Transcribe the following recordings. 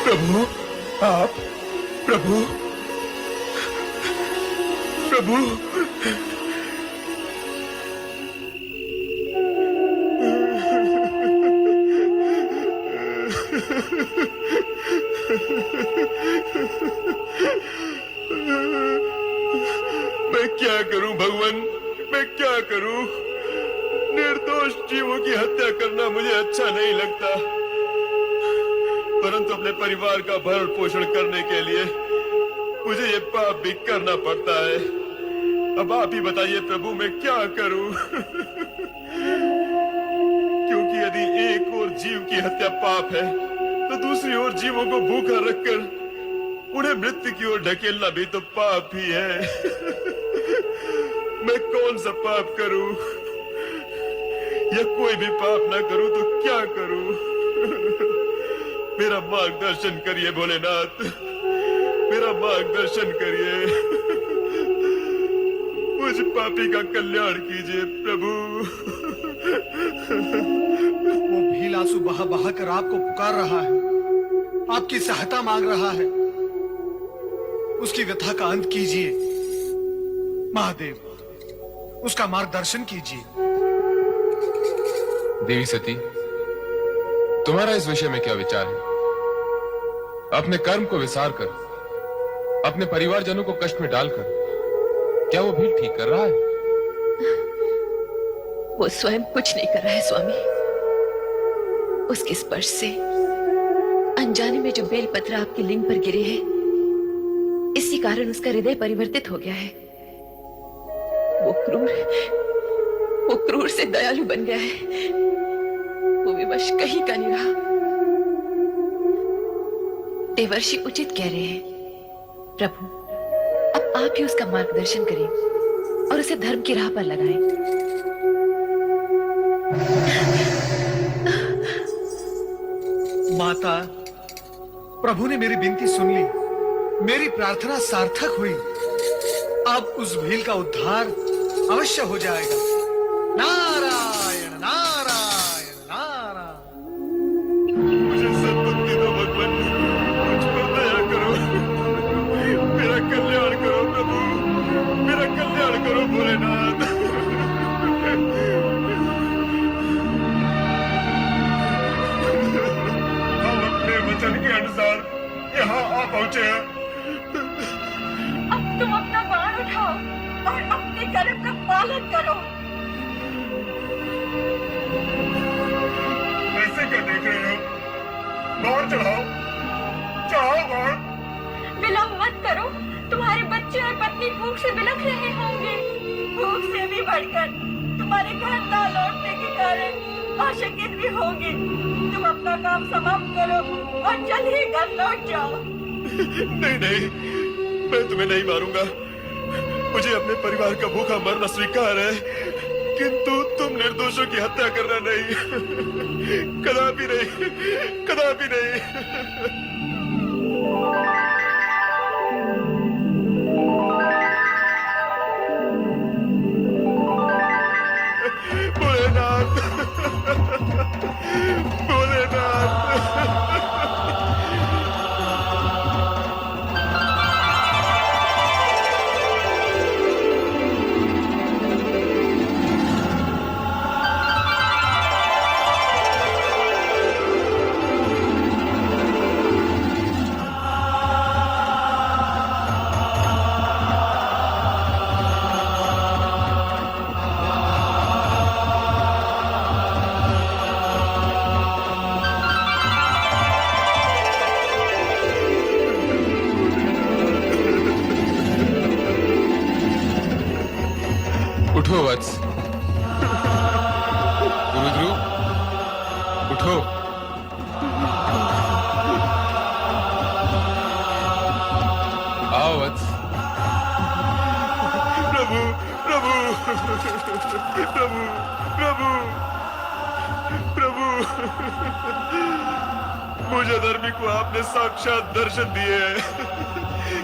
प्रभु, आप, प्रभु, प्रभु, मैं क्या करूं भगवान, मैं क्या करूं? निर्दोष जीवों की हत्या करना मुझे अच्छा नहीं लगता, परंतु अपने परिवार का भरण पोषण करने के लिए मुझे ये पाप भी करना पड़ता है। अब आप ही बताइए प्रभु, मैं क्या करूं? क्योंकि यदि एक और जीव की हत्या पाप है, तो दूसरी ओर जीवों को भूखा रखकर उन्हें मृत्यु की ओर ढकेलना भी तो पाप ही है। मैं कौन सा पाप करूं, या कोई भी पाप ना करूं तो क्या करूं? मेरा मार्गदर्शन करिए भोलेनाथ, मेरा मार्गदर्शन करिए। मुझ पापी का कल्याण कीजिए प्रभु। वो भील आंसू बहा बहा कर आपको पुकार रहा है, आपकी सहायता मांग रहा है। उसकी व्यथा का अंत कीजिए महादेव, उसका मार्गदर्शन कीजिए। देवी सती, तुम्हारा इस विषय में क्या विचार है? अपने कर्म को विसार कर, अपने परिवारजनों को कष्ट में डालकर, क्या वो भील ठीक कर रहा है? वो स्वयं कुछ नहीं कर रहा है स्वामी। उसके स्पर्श से अनजाने में जो बेलपत्र आपके लिंग पर गिरे हैं, इसी कारण उसका हृदय परिवर्तित हो गया है। वो क्रूर से दयालु बन गया है। वो विवश कहीं का नहीं रहा। देवर्षि उचित कह रहे हैं प्रभु, अब आप ही उसका मार्गदर्शन करें और उसे धर्म की राह पर लगाएं। माता, प्रभु ने मेरी विनती सुन ली, मेरी प्रार्थना सार्थक हुई। अब उस भील का उद्धार अवश्य हो जाएगा। नारायण नारायण नारायण। मुझे सद्बुद्धि दो भगवान, मुझ पर दया करो, मेरा कल्याण करो प्रभु, मेरा कल्याण करो भोलेनाथ। हम अपने वचन के अनुसार यहाँ आ पहुंचे हैं। अब तुम अपना बाण उठाओ और अपने कर्म का पालन करो। ऐसे क्या देख रहे हो? बाण चढ़ाओ, चढ़ाओ बाण। विलंब मत करो, तुम्हारे बच्चे और पत्नी भूख से बिलख रहे होंगे। भूख से भी बढ़कर तुम्हारे घर ना लौटने के कारण आशंकित भी होंगे। तुम अपना काम समाप्त करो और जल्द ही घर लौट जाओ। नहीं नहीं, मैं तुम्हें नहीं मारूंगा। मुझे अपने परिवार का भूखा मरना स्वीकार है, किंतु तुम निर्दोषों की हत्या करना नहीं। कदापि नहीं, कदापि नहीं। भोलेनाथ, भोलेनाथ। उठो वत्स। गुरुद्रुव, उठो। आओ वत्स। प्रभु, प्रभु, प्रभु, प्रभु, प्रभु। मुझे धर्मी को आपने साक्षात दर्शन दिए हैं।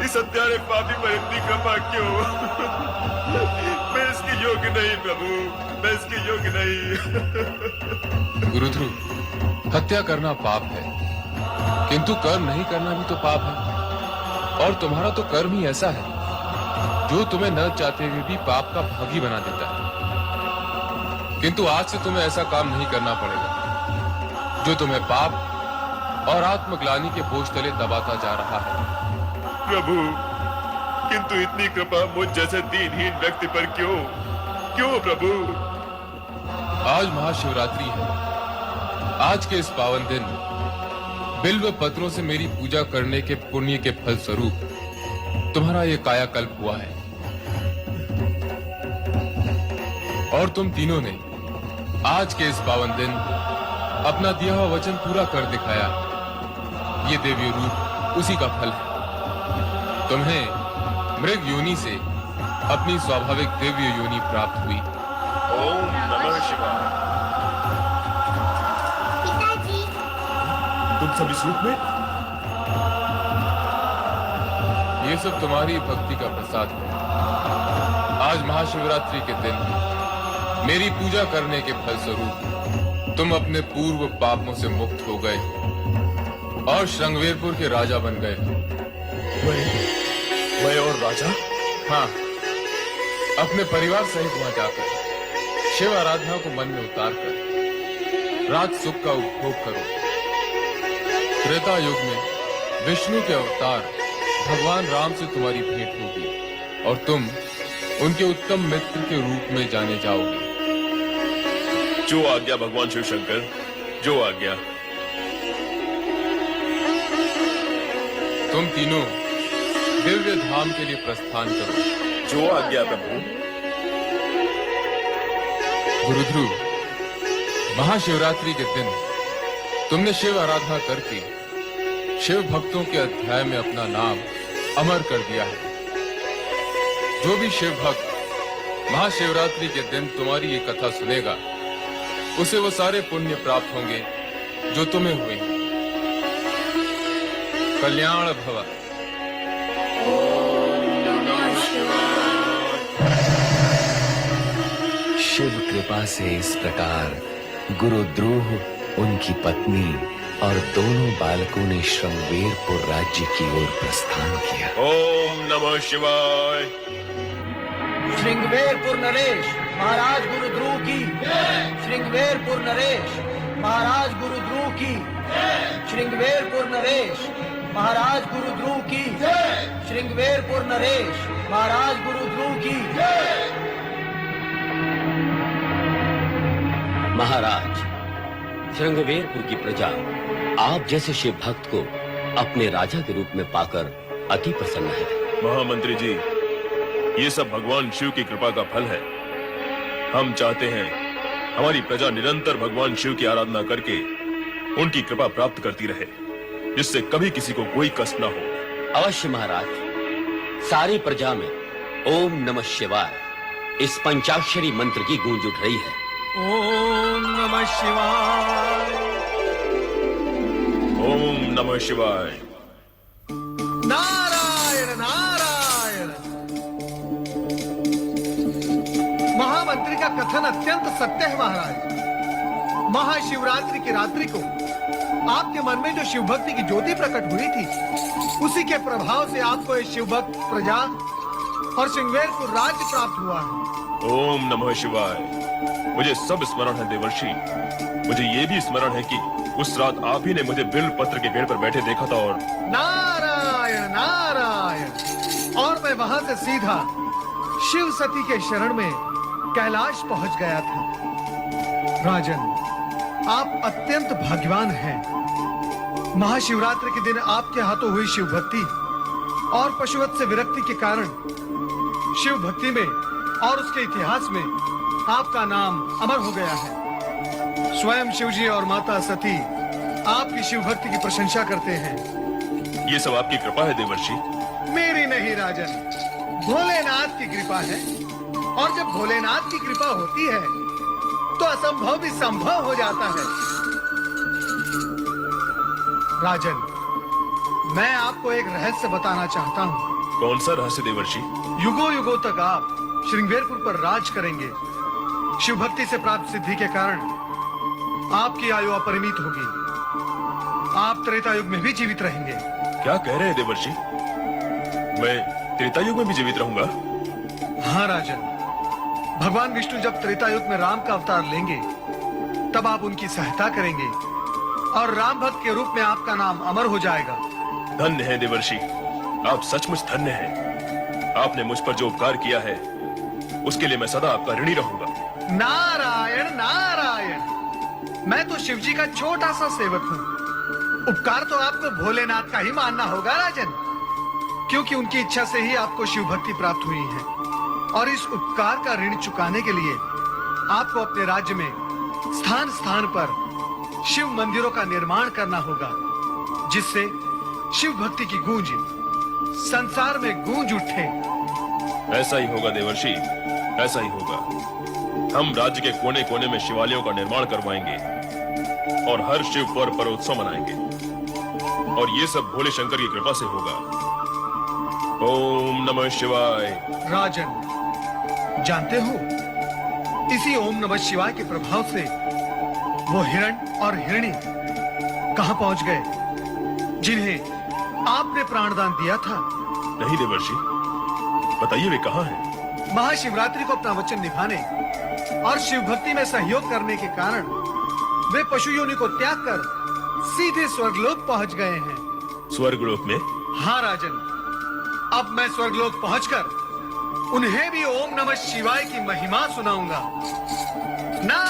इस हत्यारे पापी पर इतनी कृपा क्यों? मैं इस योग्य नहीं प्रभु, मैं इसके योग्य नहीं। गुरुध्रुव, हत्या करना पाप है, किंतु कर्म नहीं करना भी तो पाप है। और तुम्हारा तो कर्म ही ऐसा है जो तुम्हें न चाहते हुए भी पाप का भागी बना देता है। किंतु आज से तुम्हें ऐसा काम नहीं करना पड़ेगा जो तुम्हें पाप और आत्मग्लानि के बोझ तले दबाता जा रहा है। प्रभु, किंतु इतनी कृपा मुझ जैसे दीनहीन व्यक्ति पर क्यों प्रभु? आज महाशिवरात्रि है। आज के इस पावन दिन बिल्व पत्रों से मेरी पूजा करने के पुण्य के फल स्वरूप तुम्हारा ये कायाकल्प हुआ है। और तुम तीनों ने आज के इस पावन दिन अपना दिया हुआ वचन पूरा कर दिखाया। ये देवी रूप उसी का फल है। तुम्हें मृग योनि से अपनी स्वाभाविक दिव्य योनि प्राप्त हुई। ओम नमः शिवाय। पिताजी, तुम सब इस रूप में? ये सब तुम्हारी भक्ति का प्रसाद है। आज महाशिवरात्रि के दिन मेरी पूजा करने के फलस्वरूप तुम अपने पूर्व पापों से मुक्त हो गए और श्रृंगवेरपुर के राजा बन गए। मैं और राजा? हाँ, अपने परिवार सहित वहां जाकर शिव आराधना को मन में उतार कर राज सुख का उपभोग करो। त्रेता युग में विष्णु के अवतार भगवान राम से तुम्हारी भेंट होगी और तुम उनके उत्तम मित्र के रूप में जाने जाओगे। जो आज्ञा भगवान शिव शंकर, जो आज्ञा। तुम तीनों दिव्य धाम के लिए प्रस्थान करो। जो आज्ञा प्रभु। गुरुध्रुव, महाशिवरात्रि के दिन तुमने शिव आराधना करके शिव भक्तों के अध्याय में अपना नाम अमर कर दिया है। जो भी शिव भक्त महाशिवरात्रि के दिन तुम्हारी ये कथा सुनेगा, उसे वो सारे पुण्य प्राप्त होंगे जो तुम्हें हुए। कल्याण भव। शिव कृपा से इस प्रकार गुरुद्रोह, उनकी पत्नी और दोनों बालकों ने श्रृंगवेरपुर राज्य की ओर प्रस्थान किया। ओम नमः शिवाय। श्रृंगवेरपुर नरेश महाराज गुरुद्रोह की। श्रृंगवेरपुर नरेश महाराज गुरुद्रोह की। श्रृंगवेरपुर नरेश महाराज गुरुद्रोह की। श्रृंगवेरपुर नरेश महाराज गुरुद्रोह की। महाराज, श्रृंगवेरपुर की प्रजा आप जैसे शिव भक्त को अपने राजा के रूप में पाकर अति प्रसन्न है। महामंत्री जी, ये सब भगवान शिव की कृपा का फल है। हम चाहते हैं हमारी प्रजा निरंतर भगवान शिव की आराधना करके उनकी कृपा प्राप्त करती रहे, जिससे कभी किसी को कोई कष्ट न हो। अवश्य महाराज, सारी प्रजा में ओम नमः शिवाय इस पंचाक्षरी मंत्र की गूंज उठ रही है। ओम नमः शिवाय। ओम नमः शिवाय। नारायण नारायण। महामंत्री का कथन अत्यंत सत्य है महाराज। महाशिवरात्रि की रात्रि को आपके मन में जो शिव भक्ति की ज्योति प्रकट हुई थी, उसी के प्रभाव से आपको ये शिव भक्त प्रजा और श्रृंगवेरपुर राज्य प्राप्त हुआ है। ओम नमः शिवाय। मुझे सब स्मरण है देवर्षि। मुझे ये भी स्मरण है कि उस रात आप ही ने मुझे बिल्व पत्र के पेड़ पर बैठे देखा था और नारायण नारायण। और मैं वहां से सीधा शिव सती के शरण में कैलाश पहुंच गया था। राजन, आप अत्यंत भाग्यवान हैं। महाशिवरात्रि के दिन आपके हाथों हुई शिव भक्ति और पशुवत से विरक्ति के कारण शिव भक्ति में और उसके इतिहास में आपका नाम अमर हो गया है। स्वयं शिवजी और माता सती आपकी शिव भक्ति की प्रशंसा करते हैं। ये सब आपकी कृपा है देवर्षि। मेरी नहीं राजन, भोलेनाथ की कृपा है। और जब भोलेनाथ की कृपा होती है तो असंभव भी संभव हो जाता है। राजन, मैं आपको एक रहस्य बताना चाहता हूँ। कौन सा रहस्य देवर्षि? युगों युगों तक आप श्रृंगेरपुर पर राज करेंगे। शिव भक्ति से प्राप्त सिद्धि के कारण आपकी आयु अपरिमित होगी। आप त्रेता युग में भी जीवित रहेंगे। क्या कह रहे हैं देवर्षि? मैं त्रेता युग में भी जीवित रहूंगा? हाँ राजन, भगवान विष्णु जब त्रेता युग में राम का अवतार लेंगे तब आप उनकी सहायता करेंगे और राम भक्त के रूप में आपका नाम अमर हो जाएगा। धन्य है देवर्षि, आप सचमुच धन्य हैं। आपने मुझ पर जो उपकार किया है उसके लिए मैं सदा आपका ऋणी रहूंगा। नारायण नारायण, मैं तो शिव जी का छोटा सा सेवक हूँ। उपकार तो आपको भोलेनाथ का ही मानना होगा राजन, क्योंकि उनकी इच्छा से ही आपको शिव भक्ति प्राप्त हुई है। और इस उपकार का ऋण चुकाने के लिए आपको अपने राज्य में स्थान स्थान पर शिव मंदिरों का निर्माण करना होगा, जिससे शिव भक्ति की गूंज संसार में गूंज उठे। ऐसा ही होगा देवर्षि, ऐसा ही होगा। हम राज्य के कोने कोने में शिवालयों का निर्माण करवाएंगे और हर शिव पर्व पर उत्सव मनाएंगे, और ये सब भोले शंकर की कृपा से होगा। ओम नमः शिवाय। राजन, जानते हो, इसी ओम नमः शिवाय के प्रभाव से वो हिरण और हिरणी कहां पहुंच गए जिन्हें आपने प्राणदान दिया था? नहीं देवर्षि, बताइए वे कहाँ हैं? महाशिवरात्रि को अपना वचन निभाने और शिव भक्ति में सहयोग करने के कारण वे पशु योनि को त्याग कर सीधे स्वर्गलोक पहुंच गए हैं। स्वर्गलोक में? हाँ राजन, अब मैं स्वर्गलोक पहुंचकर उन्हें भी ओम नमः शिवाय की महिमा सुनाऊंगा। ना